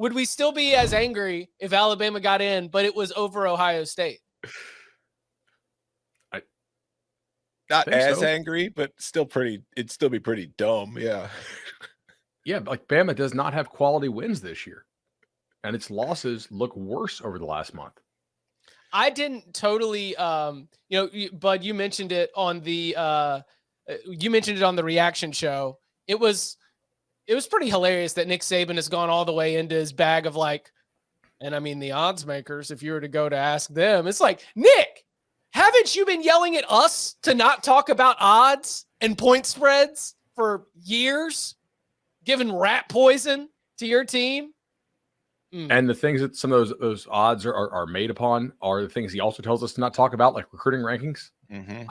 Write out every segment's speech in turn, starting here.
would we still be as angry if Alabama got in, but it was over Ohio State? Not as angry, but still it'd still be pretty dumb. Yeah. Yeah. Like Bama does not have quality wins this year, and its losses look worse over the last month. I didn't totally, Bud, you mentioned it on the reaction show. It was pretty hilarious that Nick Saban has gone all the way into his bag of like, and I mean the odds makers, if you were to go to ask them, it's like, Nick, haven't you been yelling at us to not talk about odds and point spreads for years, giving rat poison to your team? And the things that some of those odds are made upon are the things he also tells us to not talk about, like recruiting rankings. Mm-hmm.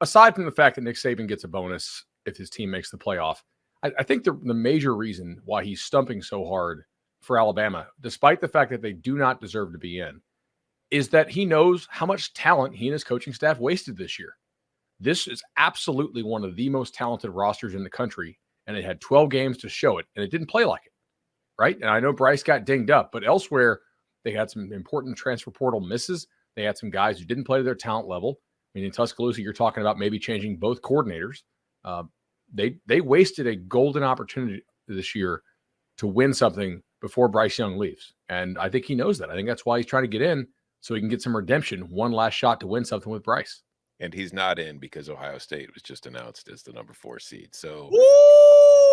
Aside from the fact that Nick Saban gets a bonus if his team makes the playoff, I think the major reason why he's stumping so hard for Alabama, despite the fact that they do not deserve to be in, is that he knows how much talent he and his coaching staff wasted this year. This is absolutely one of the most talented rosters in the country, and it had 12 games to show it, and it didn't play like it, right? And I know Bryce got dinged up, but elsewhere, they had some important transfer portal misses. They had some guys who didn't play to their talent level. I mean, in Tuscaloosa, you're talking about maybe changing both coordinators. They wasted a golden opportunity this year to win something before Bryce Young leaves. And I think he knows that. I think that's why he's trying to get in, so he can get some redemption, one last shot to win something with Bryce. And he's not in because Ohio State was just announced as the number 4 seed. So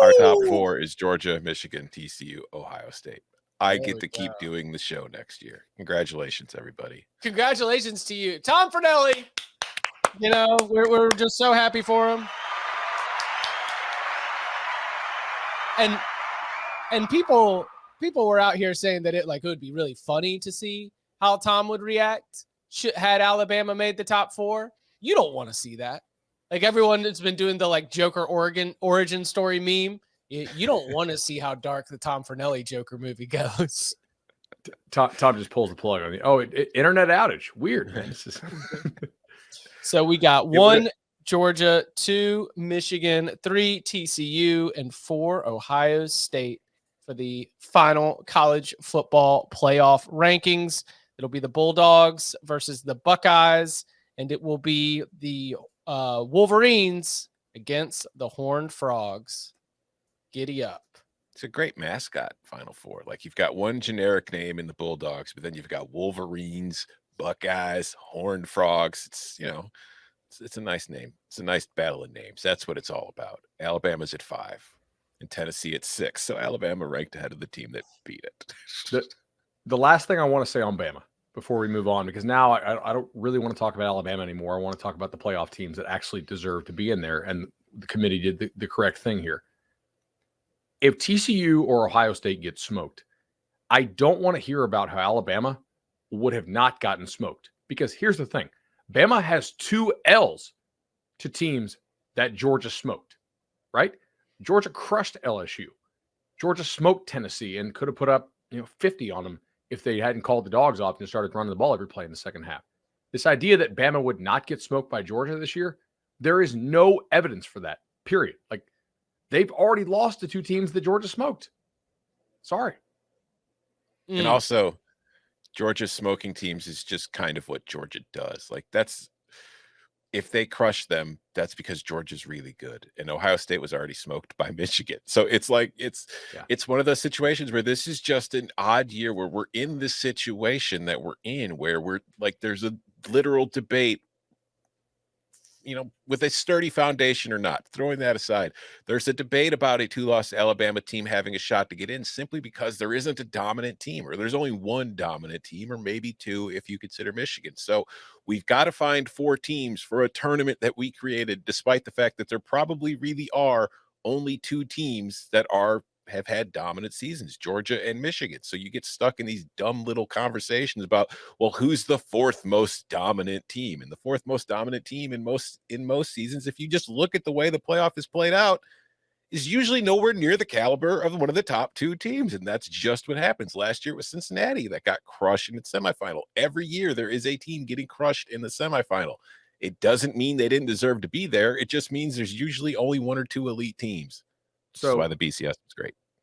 our top 4 is Georgia, Michigan, TCU, Ohio State. I get to keep doing the show next year. Congratulations, everybody. Congratulations to you. Tom Fornelli. You know, we're just so happy for him. And people were out here saying that it would be really funny to see how Tom would react had Alabama made the top 4. You don't want to see that. Like everyone that's been doing the Joker origin story meme. You don't want to see how dark the Tom Fornelli Joker movie goes. Tom just pulls the plug on the internet outage. Weird, man. So we got 1 Georgia, 2 Michigan, 3 TCU, and 4 Ohio State for the final college football playoff rankings. It'll be the Bulldogs versus the Buckeyes, and it will be the Wolverines against the Horned Frogs. Giddy up. It's a great mascot, Final Four. Like, you've got one generic name in the Bulldogs, but then you've got Wolverines, Buckeyes, Horned Frogs. It's, it's a nice name. It's a nice battle of names. That's what it's all about. Alabama's at 5 and Tennessee at 6. So Alabama ranked ahead of the team that beat it. The last thing I want to say on Bama before we move on, because now I don't really want to talk about Alabama anymore. I want to talk about the playoff teams that actually deserve to be in there. And the committee did the correct thing here. If TCU or Ohio State gets smoked, I don't want to hear about how Alabama would have not gotten smoked. Because here's the thing. Bama has 2 L's to teams that Georgia smoked, right? Georgia crushed LSU. Georgia smoked Tennessee and could have put up 50 on them if they hadn't called the dogs off and started running the ball every play in the second half. This idea that Bama would not get smoked by Georgia this year, there is no evidence for that, period. They've already lost to 2 teams that Georgia smoked. Sorry. And also, Georgia smoking teams is just kind of what Georgia does. If they crush them, that's because Georgia's really good. And Ohio State was already smoked by Michigan. So it's one of those situations where this is just an odd year where we're in this situation that we're in, where we're there's a literal debate, with a sturdy foundation or not. Throwing that aside, there's a debate about a 2-loss Alabama team having a shot to get in simply because there isn't a dominant team, or there's only one dominant team, or maybe 2 if you consider Michigan. So we've got to find 4 teams for a tournament that we created, despite the fact that there probably really are only 2 teams that have had dominant seasons, Georgia and Michigan. So you get stuck in these dumb little conversations about, well, who's the 4th most dominant team? And the 4th most dominant team in most seasons, if you just look at the way the playoff is played out, is usually nowhere near the caliber of one of the top 2 teams. And that's just what happens. Last year it was Cincinnati that got crushed in its semifinal. Every year there is a team getting crushed in the semifinal. It doesn't mean they didn't deserve to be there. It just means there's usually only 1 or 2 elite teams. So that's why the BCS is great.